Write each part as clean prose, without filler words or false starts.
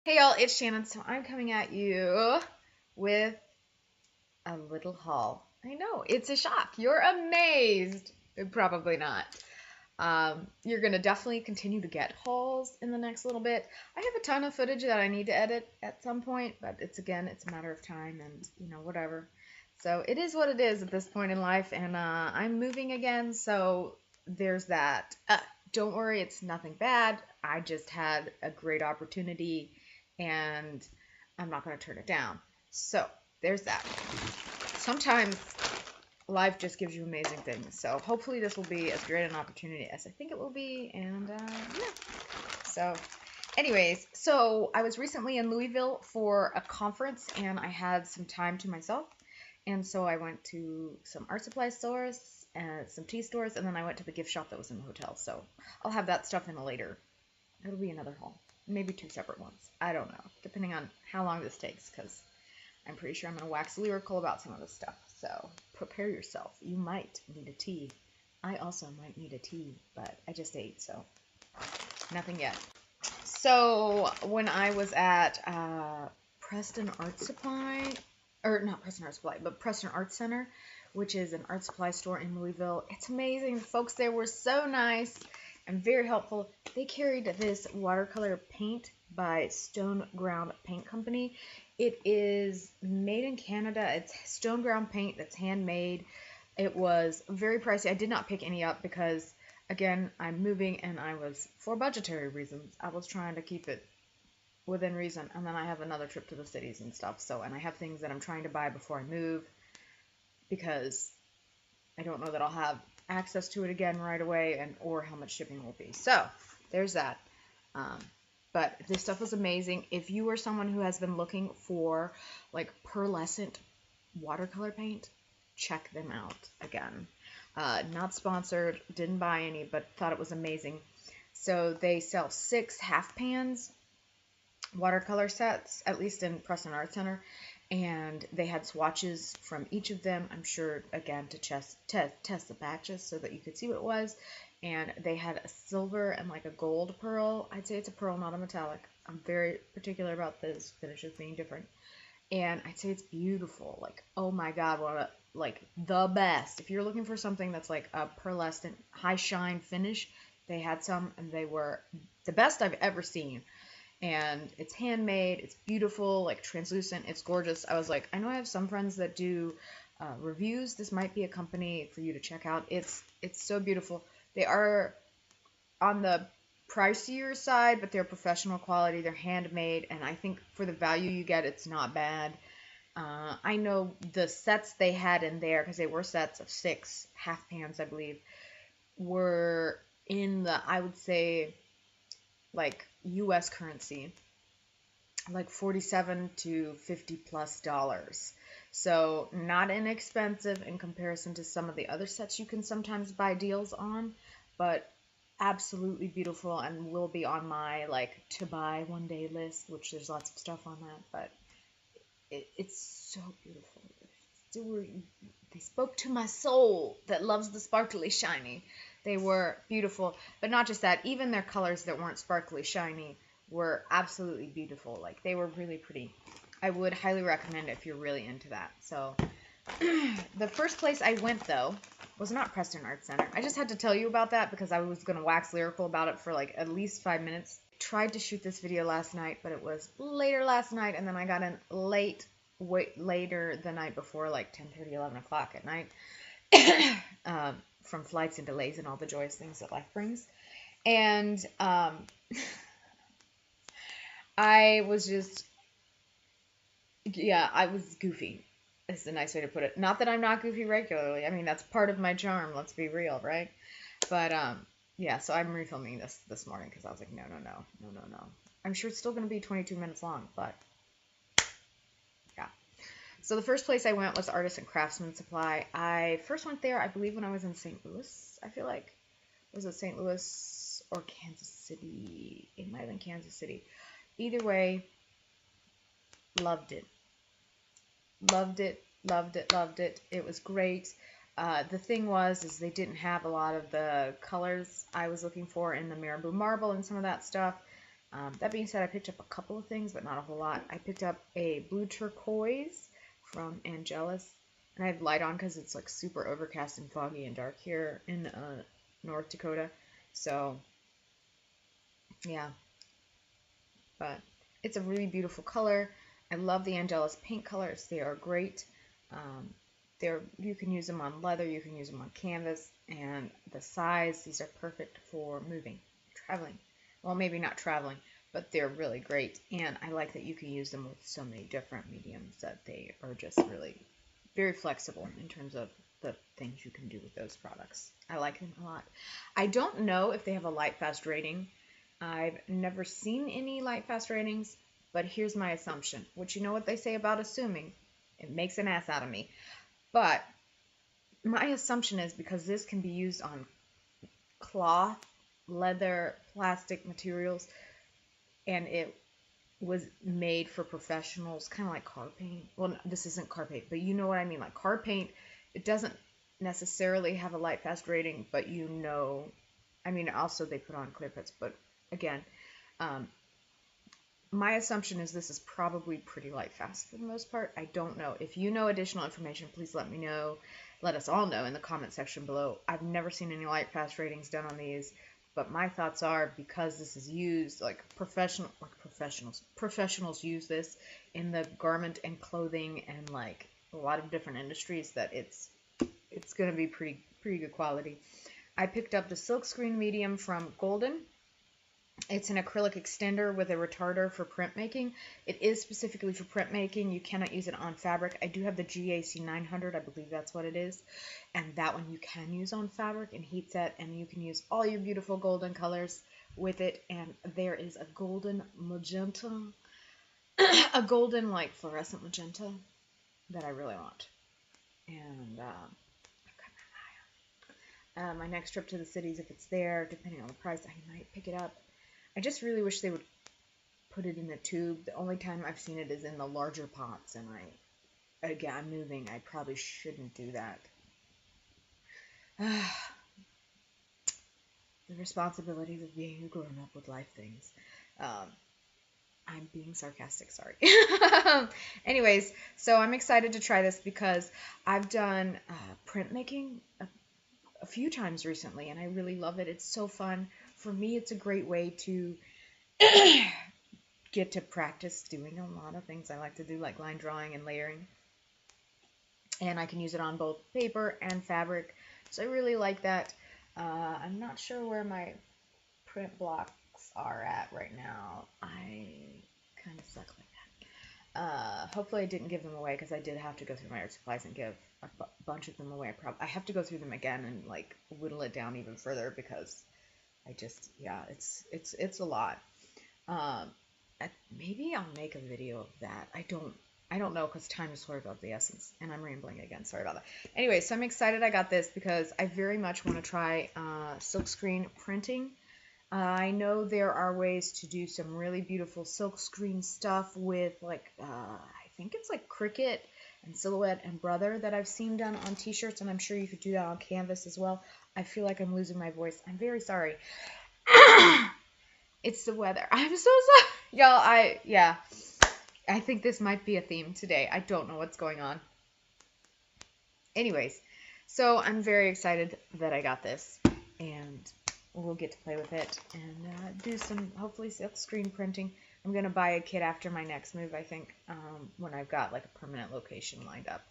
Hey y'all, it's Shannon. So I'm coming at you with a little haul. I know, it's a shock. You're amazed. Probably not. You're gonna definitely continue to get hauls in the next little bit. I have a ton of footage that I need to edit at some point, but it's a matter of time and whatever. So it is what it is at this point in life, and I'm moving again, so there's that. Don't worry, it's nothing bad. I just had a great opportunity, and I'm not gonna turn it down. So there's that. Sometimes life just gives you amazing things. So hopefully this will be as great an opportunity as I think it will be. And yeah. So, anyways, so I was recently in Louisville for a conference and I had some time to myself. And so I went to some art supply stores, some tea stores, and then I went to the gift shop that was in the hotel. So I'll have that stuff in a later. It'll be another haul. Maybe two separate ones. I don't know, depending on how long this takes, because I'm pretty sure I'm going to wax lyrical about some of this stuff. So prepare yourself. You might need a tea. I also might need a tea, but I just ate, so nothing yet. So when I was at Preston Art Supply, or not Preston Art Supply, but Preston Art Center, which is an art supply store in Louisville, it's amazing. The folks there were so nice and very helpful. They carried this watercolor paint by Stone Ground Paint Company. It is made in Canada. It's stone ground paint that's handmade. It was very pricey. I did not pick any up because, again, I'm moving and for budgetary reasons, I was trying to keep it within reason. And then I have another trip to the cities and stuff. And I have things that I'm trying to buy before I move because I don't know that I'll have access to it again right away or how much shipping will be. So there's that. But this stuff was amazing. If you are someone who has been looking for like pearlescent watercolor paint, check them out again. Not sponsored, didn't buy any, but thought it was amazing. So they sell 6 half pans watercolor sets, at least in Preston Art Center, and they had swatches from each of them, I'm sure, again, to test the batches so that you could see what it was. And they had a silver and like a gold pearl. I'd say it's a pearl, not a metallic. I'm very particular about those finishes being different. And I'd say it's beautiful. Like, oh my God, like the best. If you're looking for something that's like a pearlescent, high shine finish, they had some and they were the best I've ever seen. And it's handmade, it's beautiful, like translucent, it's gorgeous. I was like, I know I have some friends that do reviews. This might be a company for you to check out. It's so beautiful. They are on the pricier side, but they're professional quality. They're handmade, and I think for the value you get, it's not bad. I know the sets they had in there, because they were sets of 6 half pans, I believe, were in the, I would say, like US currency, like 47 to 50 plus dollars. So not inexpensive in comparison to some of the other sets you can sometimes buy deals on, but absolutely beautiful and will be on my like to buy one day list, which there's lots of stuff on that, but it's so beautiful. They spoke to my soul that loves the sparkly shiny. They were beautiful, but not just that, even their colors that weren't sparkly shiny were absolutely beautiful. Like, they were really pretty. I would highly recommend it if you're really into that. So the first place I went, though, was not Preston Art Center. I just had to tell you about that because I was going to wax lyrical about it for like at least 5 minutes. Tried to shoot this video last night, but it was later last night, and then I got in later the night before, like 10:30, 11 o'clock at night, from flights and delays and all the joyous things that life brings. And I was just, yeah, I was goofy. Is a nice way to put it. Not that I'm not goofy regularly. I mean, that's part of my charm. Let's be real, right? But yeah. So I'm refilming this morning because I was like, no. I'm sure it's still going to be 22 minutes long, but yeah. So the first place I went was Artist and Craftsman Supply. I first went there, I believe, when I was in St. Louis. I feel like, was it St. Louis or Kansas City? It might have been Kansas City. Either way, loved it. Loved it. It was great. The thing is they didn't have a lot of the colors I was looking for in the marabou marble and some of that stuff. That being said, I picked up a couple of things, but not a whole lot. I picked up a blue turquoise from Angelus, and I have light on because it's like super overcast and foggy and dark here in North Dakota. So, yeah, but it's a really beautiful color. I love the Angelus paint colors. They are great. You can use them on leather, you can use them on canvas, and the size, these are perfect for moving, traveling. Well, maybe not traveling, but they're really great. And I like that you can use them with so many different mediums that they are just really very flexible in terms of the things you can do with those products. I like them a lot. I don't know if they have a light fast rating. I've never seen any light fast ratings, but here's my assumption, which you know what they say about assuming. It makes an ass out of me. But my assumption is because this can be used on cloth, leather, plastic materials, and it was made for professionals, kind of like car paint. Well, this isn't car paint, but you know what I mean. Like car paint, it doesn't necessarily have a light fast rating, but you know, I mean, also they put on clear pits, but again, my assumption is this is probably pretty light fast for the most part. I don't know. If you know additional information, please let me know. Let us all know in the comment section below. I've never seen any light fast ratings done on these, but my thoughts are because this is used like professionals use this in the garment and clothing and like a lot of different industries that it's going to be pretty good quality. I picked up the silkscreen medium from Golden. It's an acrylic extender with a retarder for printmaking. It is specifically for printmaking. You cannot use it on fabric. I do have the GAC 900, I believe that's what it is. And that one you can use on fabric and heat set, and you can use all your beautiful golden colors with it. And there is a golden magenta, a golden like fluorescent magenta that I really want. And I've got my eye on. My next trip to the cities, if it's there, depending on the price, I might pick it up. I just really wish they would put it in a tube. The only time I've seen it is in the larger pots, and again, I'm moving. I probably shouldn't do that. The responsibilities of being a grown-up with life things. I'm being sarcastic, sorry. Anyways, so I'm excited to try this because I've done printmaking a few times recently, and I really love it. It's so fun. For me, it's a great way to get to practice doing a lot of things I like to do, like line drawing and layering. And I can use it on both paper and fabric. So I really like that. I'm not sure where my print blocks are at right now. I kind of suck like that. Hopefully I didn't give them away because I did have to go through my art supplies and give a bunch of them away. I have to go through them again and like whittle it down even further because I just, yeah, it's a lot. Maybe I'll make a video of that. I don't know because time is sort of the essence, and I'm rambling again. Sorry about that. Anyway, so I'm excited I got this because I very much want to try silkscreen printing. I know there are ways to do some really beautiful silkscreen stuff with like, I think it's like Cricut and Silhouette and Brother that I've seen done on t-shirts, and I'm sure you could do that on canvas as well. I feel like I'm losing my voice. I'm very sorry. It's the weather. I'm so sorry. Y'all, yeah. I think this might be a theme today. I don't know what's going on. Anyways, so I'm very excited that I got this, and we'll get to play with it and do some, hopefully, silkscreen printing. I'm going to buy a kit after my next move, I think, when I've got like a permanent location lined up.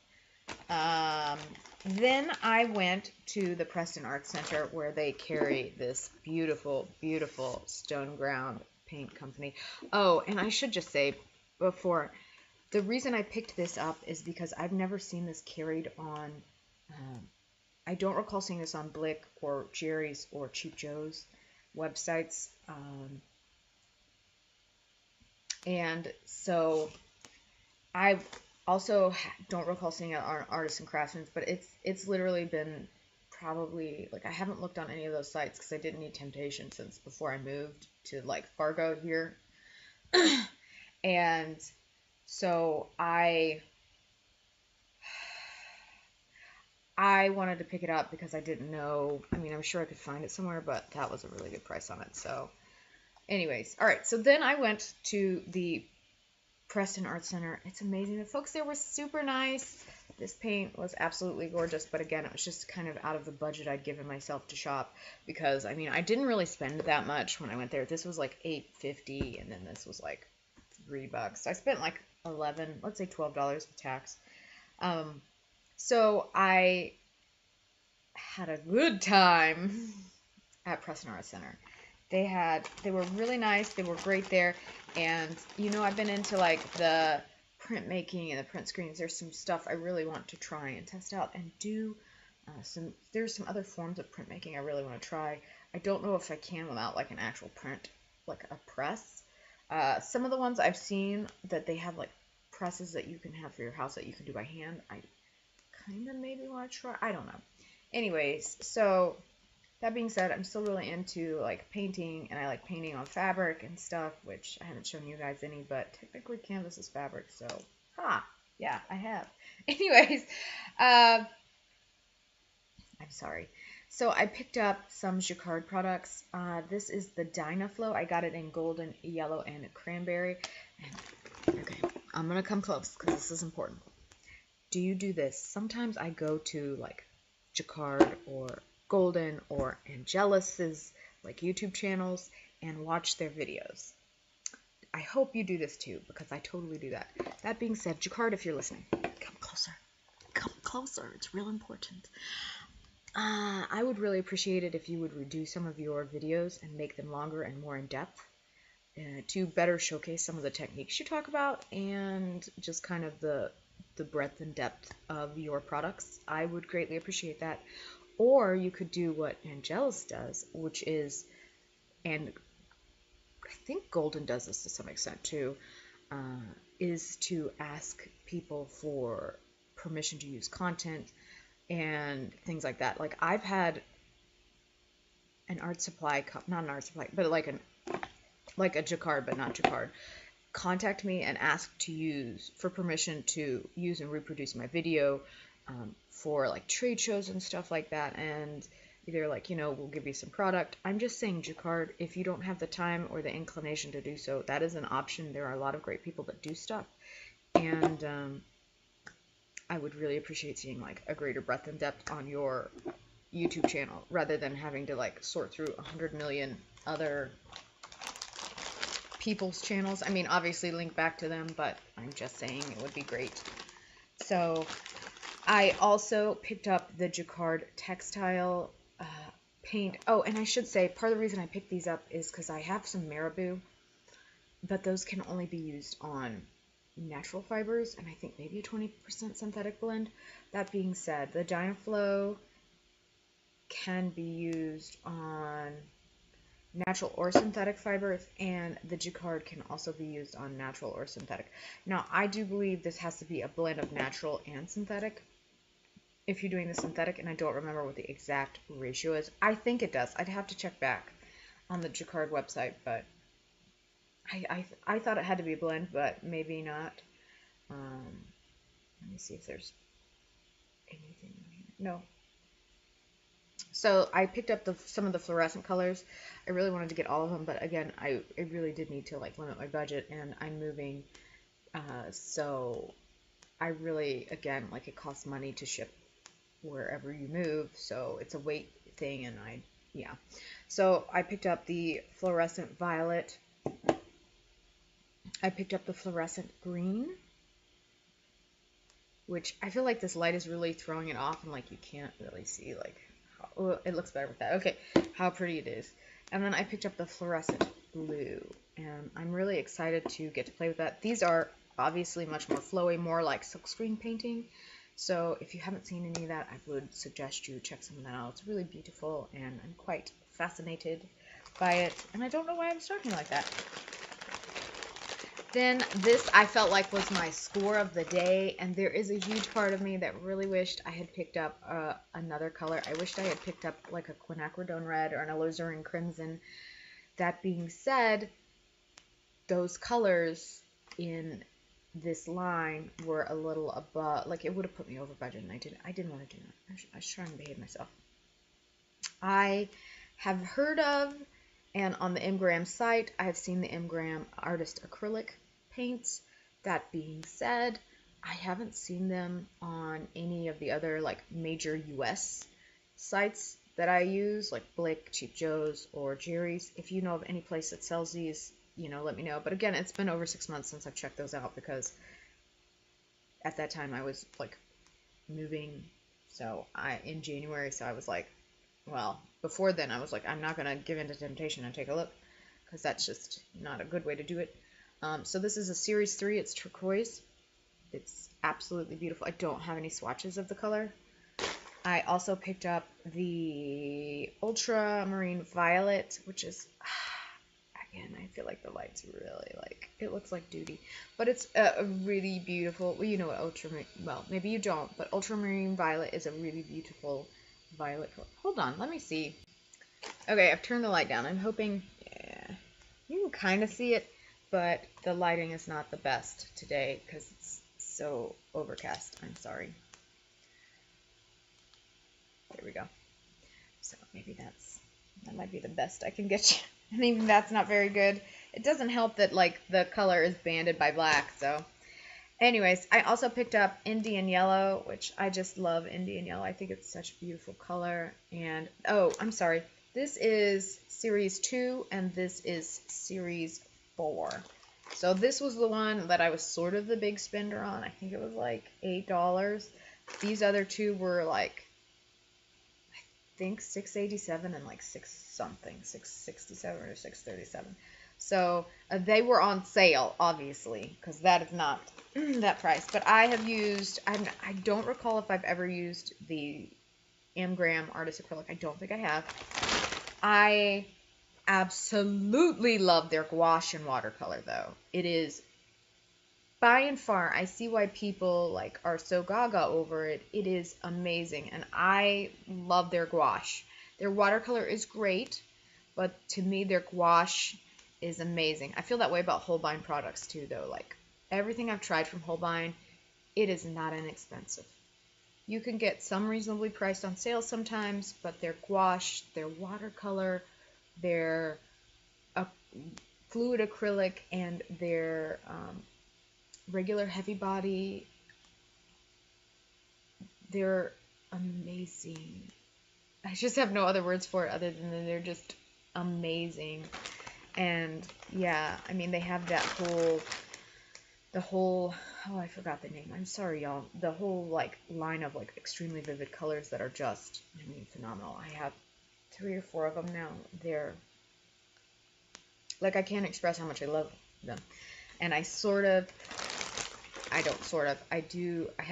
Then I went to the Preston Art Center where they carry this beautiful, beautiful stone ground paint company. Oh, and I should just say before, the reason I picked this up is because I've never seen this carried on, I don't recall seeing this on Blick or Jerry's or Cheap Joe's websites. And so I also don't recall seeing it on Artists and Craftsmen, but it's literally been probably, like, I haven't looked on any of those sites because I didn't need temptation since before I moved to, like, Fargo here. And so I wanted to pick it up because I didn't know, I mean, I'm sure I could find it somewhere, but that was a really good price on it. So Anyways, all right. So then I went to the Preston Art Center. It's amazing. The folks there were super nice. This paint was absolutely gorgeous, but again, it was just kind of out of the budget I'd given myself to shop because, I mean, I didn't really spend that much when I went there. This was like $8.50, and then this was like $3. So I spent like let's say $12 with tax. So I had a good time at Preston Art Center. They were really nice. They were great there. And, you know, I've been into like the printmaking and the print screens. There's some stuff I really want to try and test out and do. There's some other forms of printmaking I really want to try. I don't know if I can without like an actual print, like a press. Some of the ones I've seen that they have like presses that you can have for your house that you can do by hand. I kind of maybe want to try. I don't know. Anyways, so that being said, I'm still really into like painting, and I like painting on fabric and stuff, which I haven't shown you guys any, but technically canvas is fabric, so yeah, I have. Anyways, I'm sorry. So I picked up some Jacquard products. This is the Dynaflow. I got it in golden, yellow, and cranberry. And, okay, I'm gonna come close because this is important. Do you do this? Sometimes I go to like Jacquard or Golden or Angelis's like YouTube channels and watch their videos. I hope you do this too, because I totally do that. That being said, Jacquard, if you're listening, come closer. Come closer. It's real important. I would really appreciate it if you would reduce some of your videos and make them longer and more in depth to better showcase some of the techniques you talk about and just kind of the breadth and depth of your products. I would greatly appreciate that. Or you could do what Angelis does, which is, and I think Golden does this to some extent too, is to ask people for permission to use content and things like that. Like I've had an art supply, not an art supply, but like a Jacquard, but not Jacquard, contact me and ask for permission to use and reproduce my video for like trade shows and stuff like that, and either like, you know, we'll give you some product. I'm just saying, Jacquard, if you don't have the time or the inclination to do so, that is an option. There are a lot of great people that do stuff, and I would really appreciate seeing like a greater breadth and depth on your YouTube channel rather than having to like sort through 100 million other people's channels. I mean, obviously link back to them, but I'm just saying it would be great. So I also picked up the Jacquard Textile paint. Oh, and I should say, part of the reason I picked these up is because I have some marabou, but those can only be used on natural fibers, and I think maybe a 20% synthetic blend. That being said, the Dynaflow can be used on natural or synthetic fibers, and the Jacquard can also be used on natural or synthetic. Now, I do believe this has to be a blend of natural and synthetic if you're doing the synthetic, and I don't remember what the exact ratio is. I think it does. I'd have to check back on the Jacquard website, but I thought it had to be a blend, but maybe not. Let me see if there's anything in here. No. So I picked up some of the fluorescent colors. I really wanted to get all of them, but again, I really did need to like limit my budget, and I'm moving, so I really, again, like it costs money to ship wherever you move, so it's a weight thing, and yeah. So I picked up the fluorescent violet. I picked up the fluorescent green, which I feel like this light is really throwing it off, and like you can't really see like how, it looks better with that. Okay, how pretty it is. And then I picked up the fluorescent blue, and I'm really excited to get to play with that. These are obviously much more flowy, more like silkscreen painting. So if you haven't seen any of that, I would suggest you check some of that out. It's really beautiful, and I'm quite fascinated by it. And I don't know why I'm starting like that. Then this I felt like was my score of the day, and there is a huge part of me that really wished I had picked up another color. I wished I had picked up like a quinacridone red or an alizarin crimson. That being said, those colors in this line were a little above, like it would have put me over budget, and I didn't want to do that. I was trying to behave myself. I have heard of And on the Imgram site, I've seen the Imgram artist acrylic paints. That being said, I haven't seen them on any of the other like major US sites that I use, like Blake, Cheap Joe's, or Jerry's. If you know of any place that sells these, let me know. But again, it's been over 6 months since I've checked those out because at that time I was like moving in January, so I was like, well, before then I was like, I'm not gonna give in to temptation and take a look because that's just not a good way to do it. So this is a Series 3. It's turquoise. It's absolutely beautiful. I don't have any swatches of the color. I also picked up the Ultramarine Violet, which is, again, I feel like the light's really it looks like duty. But it's a really beautiful, well, you know what Ultramarine, well, maybe you don't, but Ultramarine Violet is a really beautiful violet color. Hold on, let me see. Okay, I've turned the light down. I'm hoping, yeah, you can kind of see it, but the lighting is not the best today because it's so overcast. I'm sorry. There we go. So maybe that might be the best I can get you. And even that's not very good. It doesn't help that like the color is banded by black. So anyways, I also picked up Indian Yellow, which I just love Indian Yellow. I think it's such a beautiful color. And oh, I'm sorry. This is Series 2 and this is Series 4. So this was the one that I was sort of the big spender on. I think it was like $8. These other two were like, I think $6.87 and like $6.67 or $6.37. So they were on sale, obviously, because that is not that price. But I have used, I don't recall if I've ever used the Imgram Artist Acrylic. I don't think I have. I absolutely love their gouache and watercolor, though. It is, by and far, I see why people like are so gaga over it. It is amazing, and I love their gouache. Their watercolor is great, but to me, their gouache is amazing. I feel that way about Holbein products too, though. Like everything I've tried from Holbein, it is not inexpensive. You can get some reasonably priced on sale sometimes, but their gouache, their watercolor, their fluid acrylic, and their regular heavy body, they're amazing. I just have no other words for it other than they're just amazing. And yeah, I mean, they have that oh, I forgot the name. I'm sorry, y'all. The whole like line of like extremely vivid colors that are just, I mean, phenomenal. I have 3 or 4 of them now. They're like, I can't express how much I love them. And I have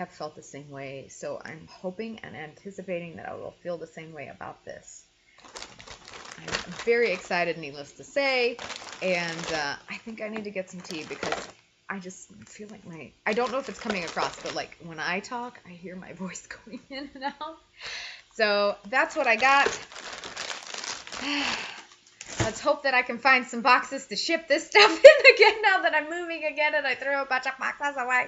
felt the same way. So I'm hoping and anticipating that I will feel the same way about this. I'm very excited, needless to say, and I think I need to get some tea because I just feel like I don't know if it's coming across, but like when I talk, I hear my voice going in and out. So that's what I got. Let's hope that I can find some boxes to ship this stuff in again now that I'm moving again and I threw a bunch of boxes away.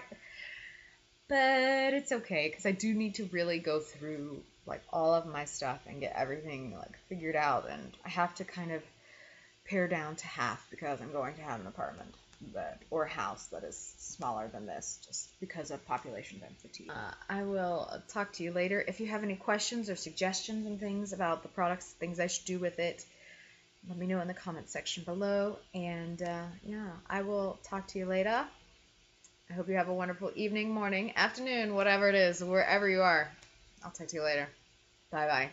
But it's okay because I do need to really go through like all of my stuff and get everything like figured out, and I have to kind of pare down to half because I'm going to have an apartment or a house that is smaller than this just because of population density. I will talk to you later. If you have any questions or suggestions and things about the products, things I should do with it, let me know in the comment section below. And yeah, I will talk to you later. I hope you have a wonderful evening, morning, afternoon, whatever it is, wherever you are. I'll talk to you later. Bye-bye.